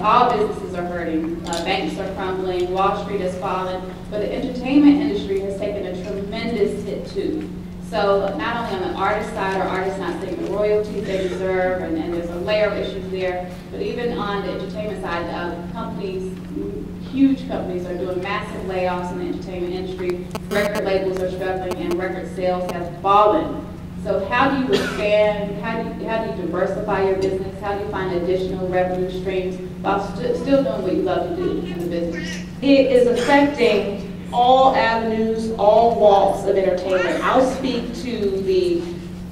all businesses are hurting. Banks are crumbling, Wall Street has fallen, but the entertainment industry has taken a tremendous hit too. So not only on the artist side are artists not getting the royalties they deserve, and there's a layer of issues there, but even on the entertainment side, companies, huge companies are doing massive layoffs in the entertainment industry. Record labels are struggling and record sales have fallen. So how do you expand, how do you diversify your business? How do you find additional revenue streams while still doing what you love to do in the business? It is affecting all avenues, all walks of entertainment. I'll speak to the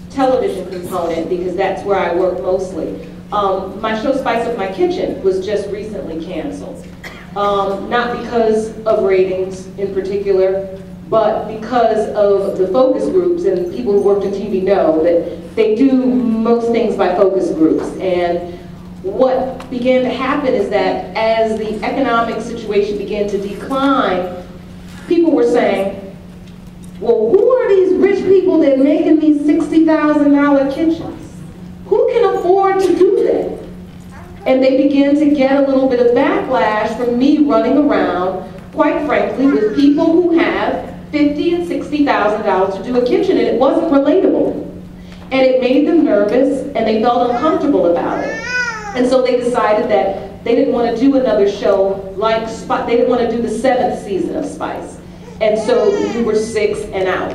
television component because that's where I work mostly. My show Spice Up My Kitchen was just recently canceled. Not because of ratings in particular, but because of the focus groups, and people who worked in TV know that they do most things by focus groups. And what began to happen is that as the economic situation began to decline, people were saying, well, who are these rich people that are making these $60,000 kitchens? Who can afford to do that? And they began to get a little bit of backlash from me running around, quite frankly, with people who have $50,000 and $60,000 to do a kitchen, and it wasn't relatable. And it made them nervous, and they felt uncomfortable about it. And so they decided that they didn't want to do another show like they didn't want to do the 7th season of Spice. And so we were 6 and out.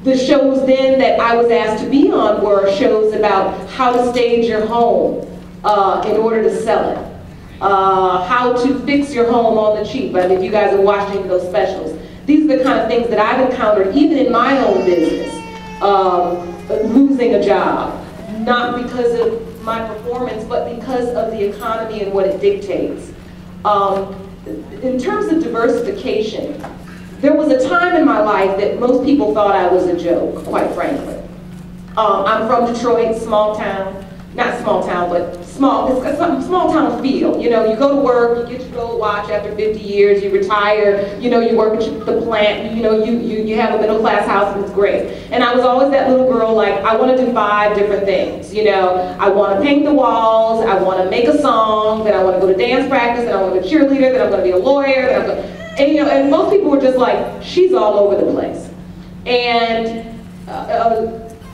The shows then that I was asked to be on were shows about how to stage your home in order to sell it. How to fix your home on the cheap. I mean, if you guys are watching those specials. These are the kind of things that I've encountered even in my own business. Losing a job, not because of my performance, but because of the economy and what it dictates. In terms of diversification, there was a time in my life that most people thought I was a joke, quite frankly. I'm from Detroit, small town. Not small town, but small town feel. You know, you go to work, you get your gold watch after 50 years, you retire, you know, you work at the plant, you know, you have a middle class house and it's great. And I was always that little girl like, I want to do 5 different things, you know. I want to paint the walls, I want to make a song, then I want to go to dance practice, then I want to be a cheerleader, then I'm going to be a lawyer, then I'm going to, and you know, and most people were just like, she's all over the place. And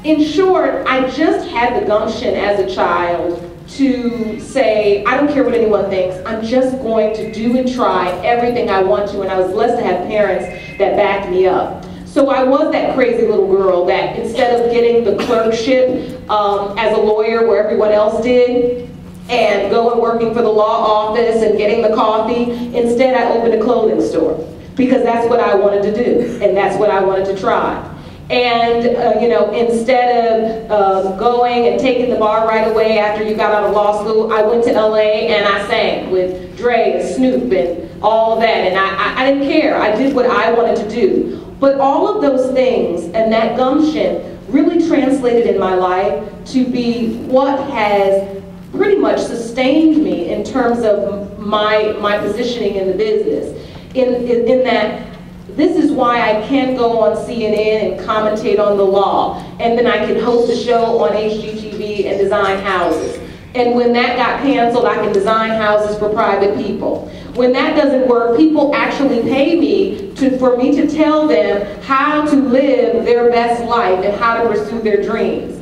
in short, I just had the gumption as a child to say, I don't care what anyone thinks, I'm just going to do and try everything I want to, and I was blessed to have parents that backed me up. So I was that crazy little girl that instead of getting the clerkship as a lawyer where everyone else did, and going working for the law office and getting the coffee, instead I opened a clothing store because that's what I wanted to do, and that's what I wanted to try. And you know, instead of going and taking the bar right away after you got out of law school, I went to LA and I sang with Dre and Snoop and all that, and I didn't care. I did what I wanted to do. But all of those things and that gumption really translated in my life to be what has pretty much sustained me in terms of my positioning in the business. In that, this is why I can go on CNN and commentate on the law, and then I can host a show on HGTV and design houses. And when that got canceled, I can design houses for private people. When that doesn't work, people actually pay me for me to tell them how to live their best life and how to pursue their dreams.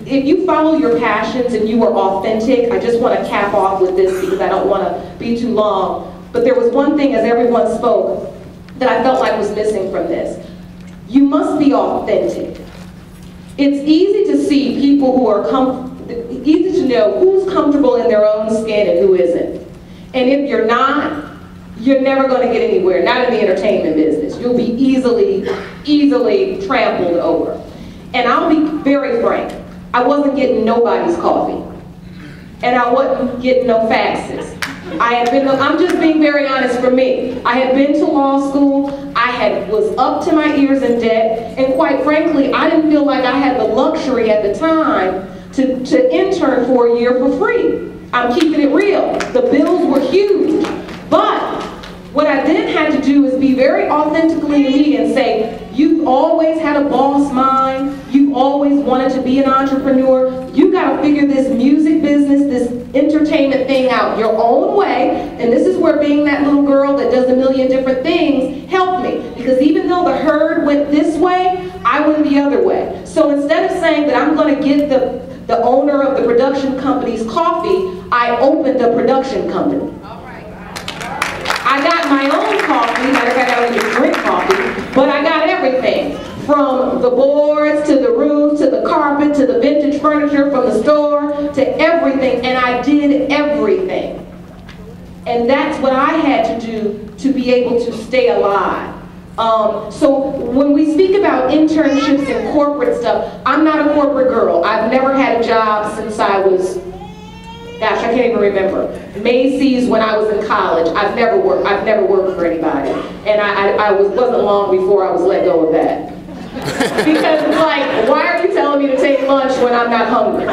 If you follow your passions and you are authentic, I just want to cap off with this because I don't want to be too long. But there was one thing as everyone spoke that I felt like was missing from this. You must be authentic. It's easy to see people who are easy to know who's comfortable in their own skin and who isn't. And if you're not, you're never going to get anywhere, not in the entertainment business. You'll be easily trampled over. And I'll be very frank, I wasn't getting nobody's coffee. And I wasn't getting no faxes. I'm just being very honest for me. I had been to law school, was up to my ears in debt, and quite frankly, I didn't feel like I had the luxury at the time to intern for a year for free. I'm keeping it real. The bills were huge. But what I then had to do is be very authentically me and say, you've always had a boss mind, you've always wanted to be an entrepreneur, you got to figure this music business, this entertainment thing out your own way. And this is where being that little girl that does a million different things helped me. Because even though the herd went this way, I went the other way. So instead of saying that I'm going to get the owner of the production company's coffee, I opened a production company. I got my own coffee. Matter of fact, I don't even drink coffee, but I got everything. From the boards, to the roof, to the carpet, to the vintage furniture from the store, to everything, and I did everything. And that's what I had to do to be able to stay alive. So when we speak about internships and corporate stuff, I'm not a corporate girl. I've never had a job since I was, gosh, I can't even remember. Macy's when I was in college. I've never worked for anybody. And I wasn't long before I was let go of that. Because it's like, why are you telling me to take lunch when I'm not hungry?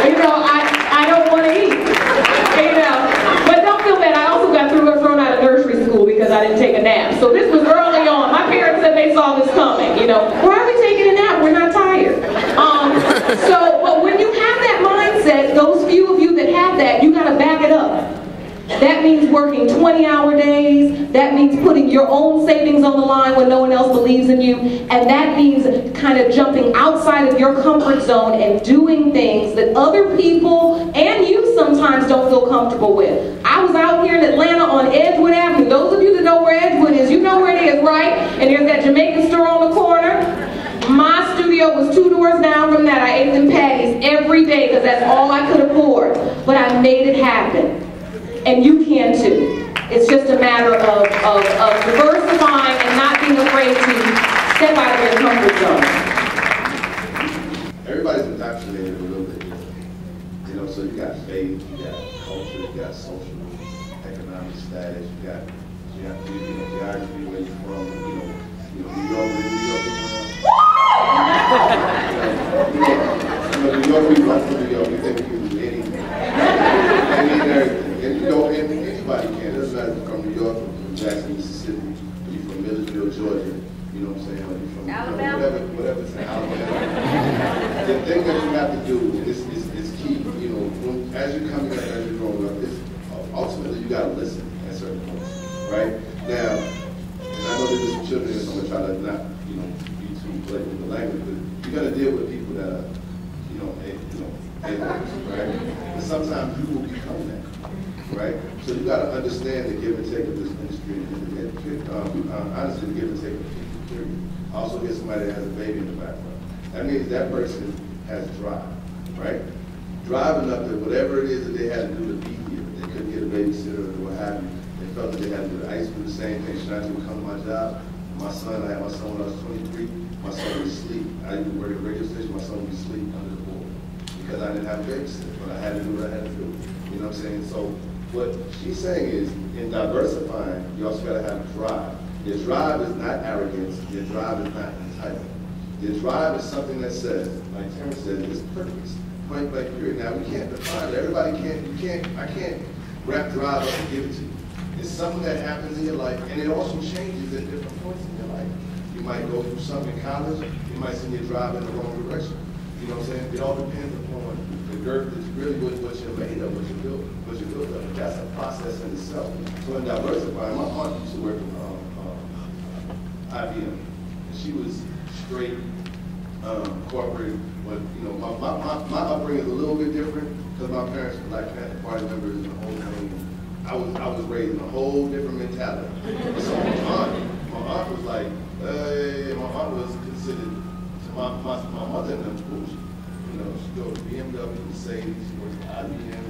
You know, I don't want to eat. You know, but don't feel bad. I also got thrown out of nursery school because I didn't take a nap. So this was early on. My parents said they saw this coming. You know, why are we taking a nap? We're not tired. But when you have that mindset, those few of you that have that, you got to back it up. That means working 20-hour days. That means putting your own savings on the line when no one else believes in you. And that means kind of jumping outside of your comfort zone and doing things that other people and you sometimes don't feel comfortable with. I was out here in Atlanta on Edgewood Avenue. Those of you that know where Edgewood is, you know where it is, right? And there's that Jamaican store on the corner. My studio was 2 doors down from that. I ate them patties every day because that's all I could afford. But I made it happen. And you can too. It's just a matter of diversifying and not being afraid to step out of your comfort zone. Everybody's indoctrinated a little bit different. You know, so you got faith, you got culture, you got social, economic status, you got geography, where you're from, New York, we think we can do anything. And everything. And anybody can. It doesn't matter if you're from New York, or from Jackson, Mississippi, or you're from Millersville, Georgia, you know what I'm saying? Or you're from Alabama. Whatever's in Alabama. The thing that you have to do is key. As you're coming up, as you're growing up, ultimately you got to listen at certain points, right? Now, and I know that there's some children, so I'm going to try to not, be too blatant with the language, but you're going to deal with people that are, A-levels, right? And sometimes you will become that, right? So you got to understand the give and take of this industry, and honestly, the give and take of people, period. I also hear somebody that has a baby in the background. That means that person has drive, right? Drive enough that whatever it is that they had to do to be here, they couldn't get a babysitter or what have you, they felt that they had to do it. I used to do the same thing. Should I do come to my job? I had my son when I was 23, my son would sleep. I used to work at a radio station, my son would sleep under the board because I didn't have a babysitter, but I had to do what I had to do. You know what I'm saying? So what she's saying is, in diversifying, you also got to have drive. Your drive is not arrogance. Your drive is not entitlement. Your drive is something that says, like Terrence said, it's purpose. Point blank period. Now we can't define it. Everybody can't. I can't wrap drive up and give it to you. It's something that happens in your life, and it also changes at different points in your life. You might go through something in college. You might send your drive in the wrong direction. You know what I'm saying? It all depends upon the girth. It's really what you're made of, what you built of. That's a process in itself. So in diversifying, my aunt used to work in IBM, and she was straight corporate. But my upbringing is a little bit different because my parents were Black Panther Party members and the whole thing. I was raised in a whole different mentality. So my aunt was like, my aunt was considered, my mother in them schools. She goes to BMW, Mercedes, she goes to IBM,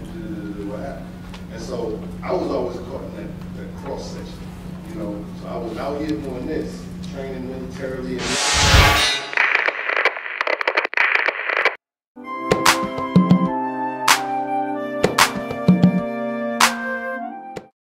what happened. And so I was always caught in that cross section. So I was out here doing this, training militarily.